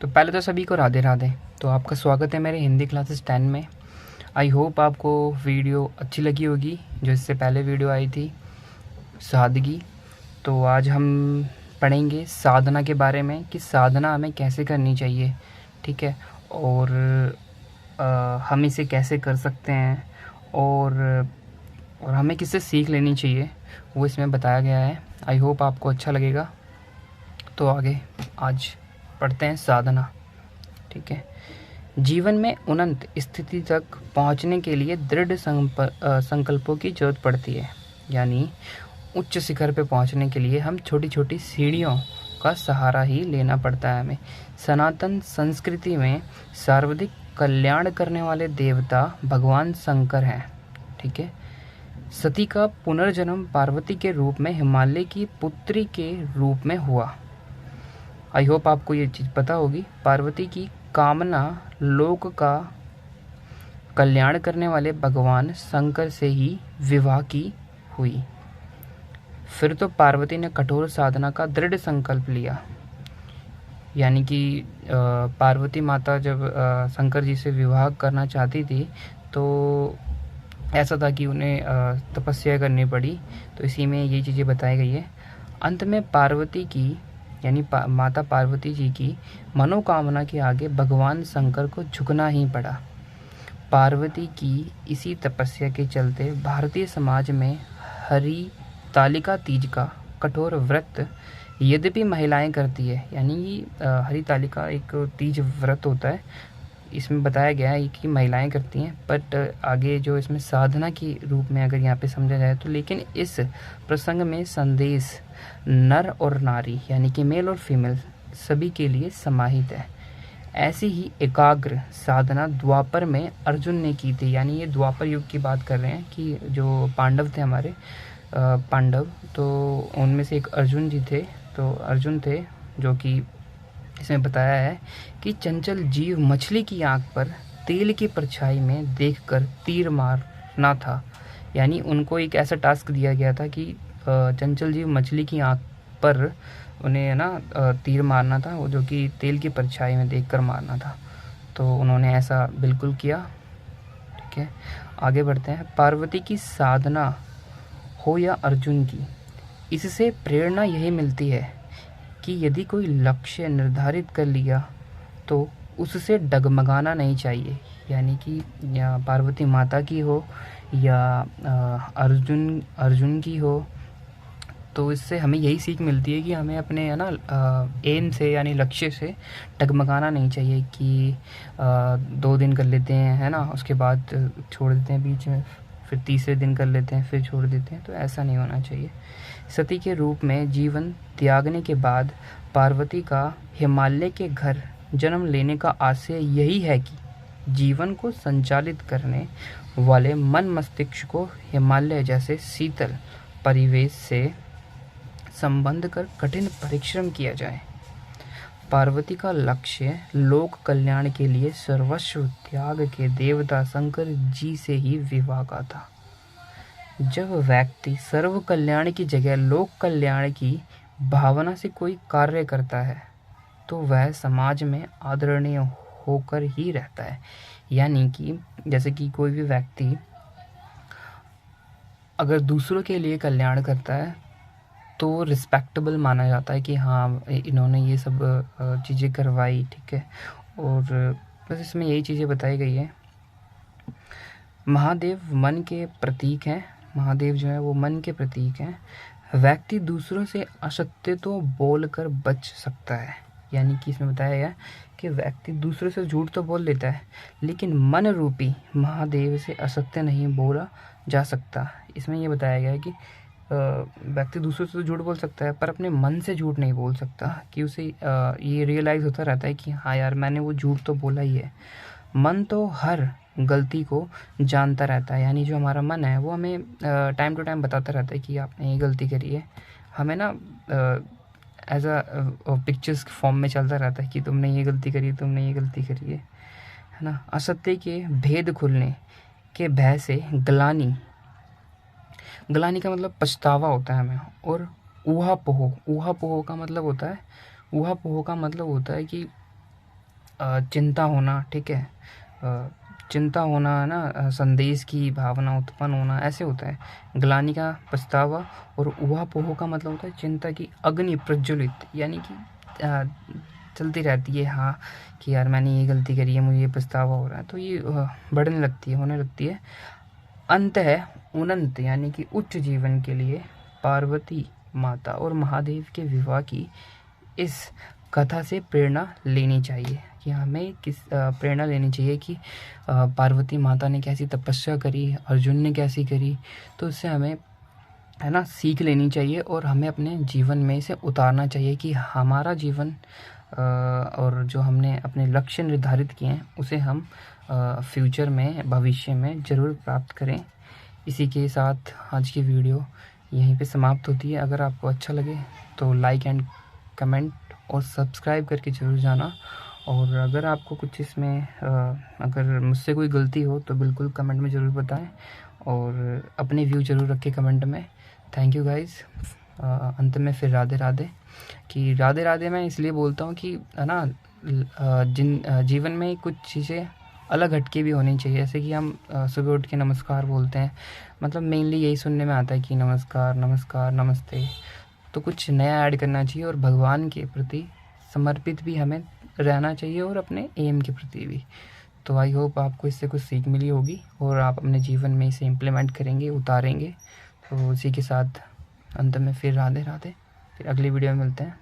तो पहले तो सभी को राधे राधे। तो आपका स्वागत है मेरे हिंदी क्लासेस 10 में। आई होप आपको वीडियो अच्छी लगी होगी जो इससे पहले वीडियो आई थी सादगी। तो आज हम पढ़ेंगे साधना के बारे में कि साधना हमें कैसे करनी चाहिए, ठीक है, और हम इसे कैसे कर सकते हैं और हमें किससे सीख लेनी चाहिए, वो इसमें बताया गया है। आई होप आपको अच्छा लगेगा। तो आगे आज पढ़ते हैं साधना, ठीक है। जीवन में उन्नत स्थिति तक पहुंचने के लिए दृढ़ संकल्पों की जरूरत पड़ती है। यानी उच्च शिखर पे पहुंचने के लिए हम छोटी छोटी सीढ़ियों का सहारा ही लेना पड़ता है हमें। सनातन संस्कृति में सर्वाधिक कल्याण करने वाले देवता भगवान शंकर हैं, ठीक है। सती का पुनर्जन्म पार्वती के रूप में हिमालय की पुत्री के रूप में हुआ। आई होप आपको ये चीज़ पता होगी। पार्वती की कामना लोक का कल्याण करने वाले भगवान शंकर से ही विवाह की हुई। फिर तो पार्वती ने कठोर साधना का दृढ़ संकल्प लिया। यानी कि पार्वती माता जब शंकर जी से विवाह करना चाहती थी तो ऐसा था कि उन्हें तपस्या करनी पड़ी। तो इसी में ये चीज़ें बताई गई है। अंत में पार्वती की यानी माता पार्वती जी की मनोकामना के आगे भगवान शंकर को झुकना ही पड़ा। पार्वती की इसी तपस्या के चलते भारतीय समाज में हरितालिका तीज का कठोर व्रत यद्यपि महिलाएं करती है, यानी हरितालिका एक तीज व्रत होता है, इसमें बताया गया है कि महिलाएं करती हैं, बट आगे जो इसमें साधना के रूप में अगर यहाँ पे समझा जाए तो, लेकिन इस प्रसंग में संदेश नर और नारी यानी कि मेल और फीमेल सभी के लिए समाहित है। ऐसी ही एकाग्र साधना द्वापर में अर्जुन ने की थी। यानी ये द्वापर युग की बात कर रहे हैं कि जो पांडव थे हमारे पांडव, तो उनमें से एक अर्जुन जी थे। तो अर्जुन थे जो कि इसमें बताया है कि चंचल जीव मछली की आंख पर तेल की परछाई में देखकर तीर मारना था। यानी उनको एक ऐसा टास्क दिया गया था कि चंचल जीव मछली की आंख पर उन्हें तीर मारना था, वो जो कि तेल की परछाई में देखकर मारना था। तो उन्होंने ऐसा बिल्कुल किया, ठीक है। आगे बढ़ते हैं। पार्वती की साधना हो या अर्जुन की, इससे प्रेरणा यही मिलती है कि यदि कोई लक्ष्य निर्धारित कर लिया तो उससे डगमगाना नहीं चाहिए। यानी कि या पार्वती माता की हो या अर्जुन की हो, तो इससे हमें यही सीख मिलती है कि हमें अपने एम से यानी लक्ष्य से डगमगाना नहीं चाहिए कि 2 दिन कर लेते हैं, है ना, उसके बाद छोड़ देते हैं बीच में, फिर तीसरे दिन कर लेते हैं, फिर छोड़ देते हैं। तो ऐसा नहीं होना चाहिए। सती के रूप में जीवन त्यागने के बाद पार्वती का हिमालय के घर जन्म लेने का आशय यही है कि जीवन को संचालित करने वाले मन मस्तिष्क को हिमालय जैसे शीतल परिवेश से संबंध कर कठिन परिश्रम किया जाए। पार्वती का लक्ष्य लोक कल्याण के लिए सर्वस्व त्याग के देवता शंकर जी से ही विवाह का था। जब व्यक्ति सर्व कल्याण की जगह लोक कल्याण की भावना से कोई कार्य करता है तो वह समाज में आदरणीय होकर ही रहता है। यानी कि जैसे कि कोई भी व्यक्ति अगर दूसरों के लिए कल्याण करता है तो रिस्पेक्टेबल माना जाता है कि हाँ इन्होंने ये सब चीज़ें करवाई, ठीक है। और बस इसमें यही चीज़ें बताई गई है। महादेव मन के प्रतीक हैं। महादेव जो है वो मन के प्रतीक हैं। व्यक्ति दूसरों से असत्य तो बोलकर बच सकता है। यानी कि इसमें बताया गया कि व्यक्ति दूसरों से झूठ तो बोल लेता है, लेकिन मन रूपी महादेव से असत्य नहीं बोला जा सकता। इसमें ये बताया गया है कि व्यक्ति दूसरों से तो झूठ बोल सकता है पर अपने मन से झूठ नहीं बोल सकता, कि उसे ये रियलाइज़ होता रहता है कि हाँ यार मैंने वो झूठ तो बोला ही है। मन तो हर गलती को जानता रहता है। यानी जो हमारा मन है वो हमें टाइम टू टाइम बताता रहता है कि आपने ये गलती करी है। हमें एज पिक्चर्स फॉर्म में चलता रहता है कि तुमने ये गलती करी है, तुमने ये गलती करी है ना। असत्य के भेद खुलने के भय से ग्लानि का मतलब पछतावा होता है हमें। और ऊहापोह का मतलब होता है कि चिंता होना, ठीक है, चिंता होना ना, संदेश की भावना उत्पन्न होना, ऐसे होता है। ग्लानि का पछतावा और ऊहापोह का मतलब होता है चिंता की अग्नि प्रज्वलित, यानी कि चलती रहती है, हाँ कि यार मैंने ये गलती करी है, मुझे ये पछतावा हो रहा है, तो ये बढ़ने लगती है, होने लगती है। अंत है अनंत, यानी कि उच्च जीवन के लिए पार्वती माता और महादेव के विवाह की इस कथा से प्रेरणा लेनी चाहिए कि हमें किस प्रेरणा लेनी चाहिए कि पार्वती माता ने कैसी तपस्या करी, अर्जुन ने कैसी करी, तो उससे हमें है ना सीख लेनी चाहिए और हमें अपने जीवन में इसे उतारना चाहिए कि हमारा जीवन और जो हमने अपने लक्ष्य निर्धारित किए हैं उसे हम फ्यूचर में, भविष्य में ज़रूर प्राप्त करें। इसी के साथ आज की वीडियो यहीं पे समाप्त होती है। अगर आपको अच्छा लगे तो लाइक एंड कमेंट और सब्सक्राइब करके ज़रूर जाना, और अगर आपको कुछ इसमें अगर मुझसे कोई गलती हो तो बिल्कुल कमेंट में ज़रूर बताएं और अपने व्यू ज़रूर रखें कमेंट में। Thank you guys. अंत में फिर राधे राधे। कि राधे राधे मैं इसलिए बोलता हूँ कि है ना, जीवन में कुछ चीज़ें अलग हटके भी होनी चाहिए, जैसे कि हम सुबह उठ के नमस्कार बोलते हैं, मतलब मेनली यही सुनने में आता है कि नमस्कार नमस्कार नमस्ते, तो कुछ नया ऐड करना चाहिए और भगवान के प्रति समर्पित भी हमें रहना चाहिए और अपने एम के प्रति भी। तो आई होप आपको इससे कुछ सीख मिली होगी और आप अपने जीवन में इसे इम्प्लीमेंट करेंगे, उतारेंगे। तो उसी के साथ अंत में फिर राधे राधे। फिर अगली वीडियो में मिलते हैं।